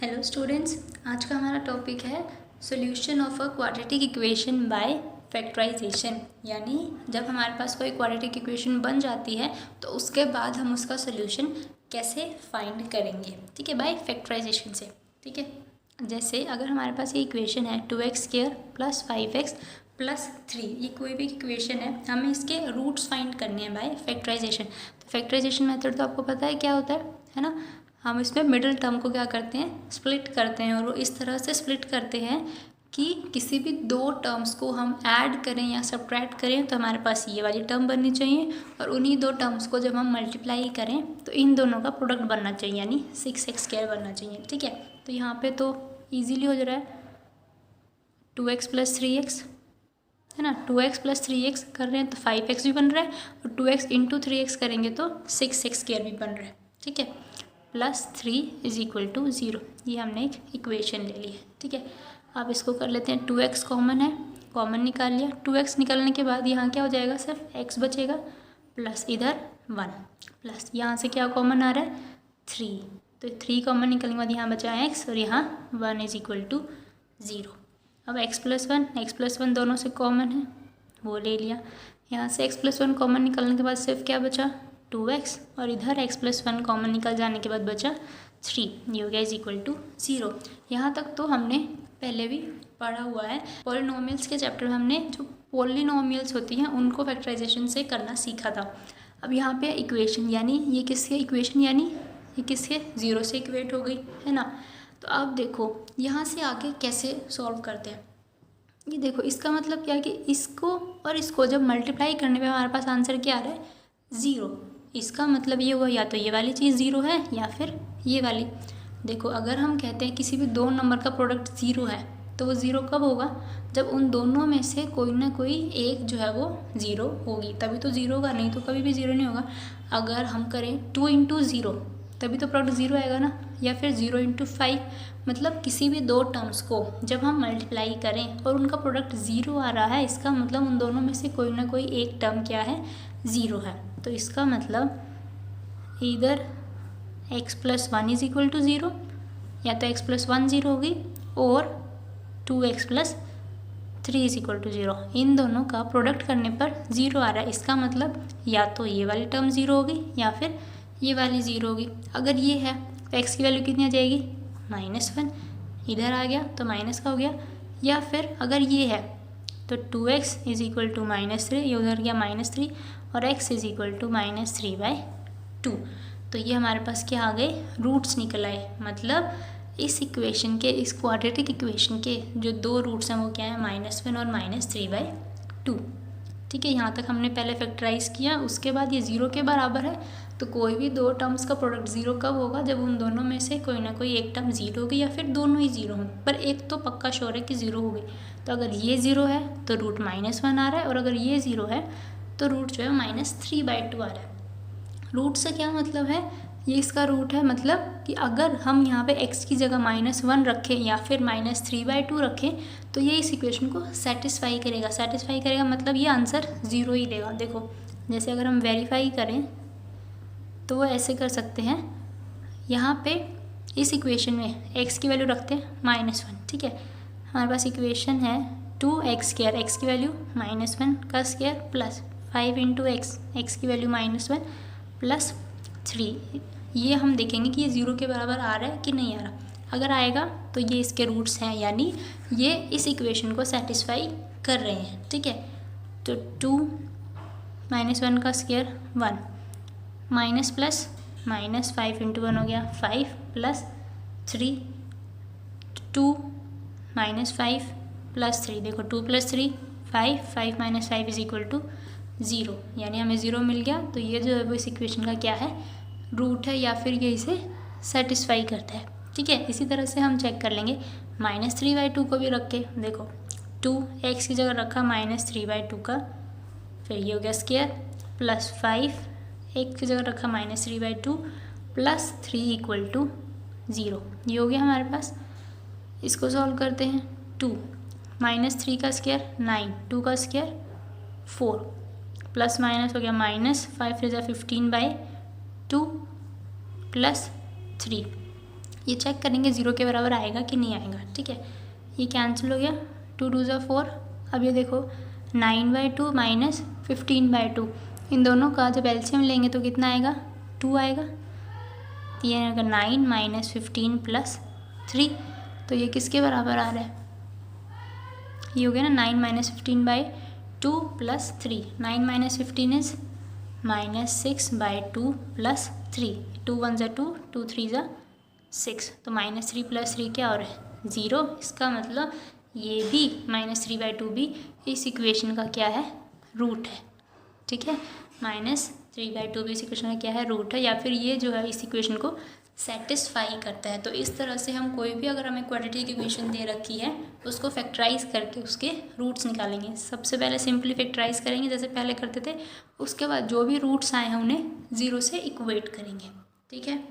Hello students, आज का हमारा टॉपिक है solution of a quadratic equation by factorisation. यानी जब हमारे पास कोई क्वाड्रेटिक इक्वेशन बन जाती है तो उसके बाद हम उसका सॉल्यूशन कैसे फाइंड करेंगे, ठीक है, बाय फैक्टराइजेशन से। ठीक है, जैसे अगर हमारे पास ये इक्वेशन है 2x² + 5x + 3, ये कोई भी इक्वेशन है, हमें इसके रूट्स फाइंड करने हैं बाय फैक्टराइजेशन। तो फैक्टराइजेशन मेथड तो आपको पता है क्या होता है ना। हम इसमें मिडिल टर्म को क्या करते हैं, स्प्लिट करते हैं, और वो इस तरह से स्प्लिट करते हैं कि किसी भी दो टर्म्स को हम ऐड करें या सब्ट्रैक्ट करें तो हमारे पास ये वाली टर्म बननी चाहिए, और उन्हीं दो टर्म्स को जब हम मल्टीप्लाई करें तो इन दोनों का प्रोडक्ट बनना चाहिए, यानी 6x² बनना चाहिए। ठीक है, तो यहाँ पे तो ईजीली हो जा रहा है, 2x + 3x है ना, 2x + 3x कर रहे हैं तो 5x भी बन रहा है, और 2x × 3x करेंगे तो 6x² भी बन रहा है। ठीक है, +3 = 0, ये हमने एक इक्वेशन ले ली है। ठीक है, अब इसको कर लेते हैं, 2x कॉमन है, कॉमन निकाल लिया। 2x निकालने के बाद यहाँ क्या हो जाएगा, सिर्फ x बचेगा, प्लस इधर 1, प्लस यहाँ से क्या कॉमन आ रहा है 3, तो 3 कॉमन निकलने के बाद यहाँ बचा x, और यहाँ 1 = 0। अब x + 1 दोनों से कॉमन है, वो ले लिया। यहाँ से x + 1 कॉमन निकलने के बाद सिर्फ क्या बचा 2x, और इधर x + 1 कॉमन निकल जाने के बाद बचा 3, ये हो गया = 0। यहाँ तक तो हमने पहले भी पढ़ा हुआ है, पॉलिनोमियल्स के चैप्टर में हमने जो पॉलिनोमियल्स होती हैं उनको फैक्टराइजेशन से करना सीखा था। अब यहाँ पे इक्वेशन, यानी ये किसके इक्वेशन, यानी ये किसके 0 से इक्वेट हो गई है ना। तो अब देखो यहाँ से आगे कैसे सॉल्व करते हैं। ये देखो, इसका मतलब क्या है कि इसको और इसको जब मल्टीप्लाई करने पे हमारे पास आंसर क्या आ रहा है 0। इसका मतलब ये हुआ या तो ये वाली चीज़ 0 है या फिर ये वाली। देखो, अगर हम कहते हैं किसी भी दो नंबर का प्रोडक्ट 0 है तो वो 0 कब होगा, जब उन दोनों में से कोई ना कोई एक जो है वो 0 होगी, तभी तो 0 होगा, नहीं तो कभी भी 0 नहीं होगा। अगर हम करें 2 × 0 तभी तो प्रोडक्ट 0 आएगा ना, या फिर 0 × 5, मतलब किसी भी दो टर्म्स को जब हम मल्टीप्लाई करें और उनका प्रोडक्ट 0 आ रहा है, इसका मतलब उन दोनों में से कोई ना कोई एक टर्म क्या है 0 है। तो इसका मतलब इधर x + 1 = 0, या तो x + 1 0 होगी, और 2x + 3 = 0, इन दोनों का प्रोडक्ट करने पर 0 आ रहा है। इसका मतलब या तो ये वाली टर्म 0 होगी या फिर ये वाली 0 होगी। अगर ये है तो x की वैल्यू कितनी आ जाएगी -1, इधर आ गया तो माइनस का हो गया। या फिर अगर ये है तो 2x = -3, ये उधर गया -3, और x = -3/2। तो ये हमारे पास क्या आ गए, रूट्स निकल आए। मतलब इस इक्वेशन के, इस क्वाड्रेटिक इक्वेशन के जो दो रूट्स हैं वो क्या है -1 और -3/2। ठीक है, यहाँ तक हमने पहले फैक्टराइज किया, उसके बाद ये 0 के बराबर है। तो कोई भी दो टर्म्स का प्रोडक्ट 0 कब होगा, जब उन दोनों में से कोई ना कोई एक टर्म 0 होगी, या फिर दोनों ही 0 हों, पर एक तो पक्का श्योर है कि 0 होगी। तो अगर ये 0 है तो रूट -1 आ रहा है, और अगर ये 0 है तो रूट जो है -3/2 आ रहा है। रूट से क्या मतलब है, ये इसका रूट है, मतलब कि अगर हम यहाँ पे x की जगह -1 रखें या फिर -3/2 रखें तो ये इस इक्वेशन को सेटिस्फाई करेगा। सेटिस्फाई करेगा मतलब ये आंसर 0 ही देगा। देखो, जैसे अगर हम वेरीफाई करें तो वो ऐसे कर सकते हैं, यहाँ पे इस इक्वेशन में x की वैल्यू रखते हैं -1। ठीक है, हमारे पास इक्वेशन है 2x², x की वैल्यू -1 का स्क्वायर, प्लस 5 × x की वैल्यू -1 प्लस 3। ये हम देखेंगे कि ये 0 के बराबर आ रहा है कि नहीं आ रहा। अगर आएगा तो ये इसके रूट्स हैं, यानी ये इस इक्वेशन को सेटिस्फाई कर रहे हैं। ठीक है, तो 2 -1 का स्क्वायर 1, माइनस प्लस -5 × 1 हो गया 5, प्लस 3 2 -5 प्लस 3। देखो 2 + 3 5, 5 - 5 = 0, यानी हमें 0 मिल गया। तो ये जो है वो इस इक्वेशन का क्या है, रूट है, या फिर ये इसे सेटिस्फाई करता है। ठीक है, इसी तरह से हम चेक कर लेंगे -3/2 को भी रख के। देखो 2x की जगह रखा -3/2 का, फिर ये हो गया स्क्वायर, प्लस 5 x की जगह रखा -3/2 प्लस 3 = 0, ये हो गया हमारे पास। इसको सॉल्व करते हैं, 2 -3 का स्क्वायर 9, 2 का स्क्वायर 4, प्लस माइनस हो गया -5 × 15/2 प्लस 3, ये चेक करेंगे 0 के बराबर आएगा कि नहीं आएगा। ठीक है, ये कैंसिल हो गया, 2 2 ज़ा 4। अब ये देखो 9/2 माइनस 15/2, इन दोनों का जब एलसीएम लेंगे तो कितना आएगा, 2 आएगा। तो ये आएगा 9 माइनस 15 प्लस 3, तो ये किसके बराबर आ रहा है, ये हो गया ना 9 minus 15/2 plus 3। 9 minus 15 is -6/2 plus 3। 2 1 ज़ा 2, 2 3 ज़ा 6, तो -3 प्लस 3 क्या हो रहा है, 0। इसका मतलब ये भी -3/2 भी इस इक्वेशन का क्या है, रूट है। ठीक है, -3/2 भी इस इक्वेशन का क्या है, रूट है, या फिर ये जो है इस इक्वेशन को सेटिस्फाई करता है। तो इस तरह से हम कोई भी अगर हमें क्वाड्रेटिक इक्वेशन दे रखी है उसको फैक्टराइज करके उसके रूट्स निकालेंगे। सबसे पहले सिंपली फैक्टराइज करेंगे जैसे पहले करते थे, उसके बाद जो भी रूट्स आए हैं उन्हें 0 से इक्वेट करेंगे। ठीक है।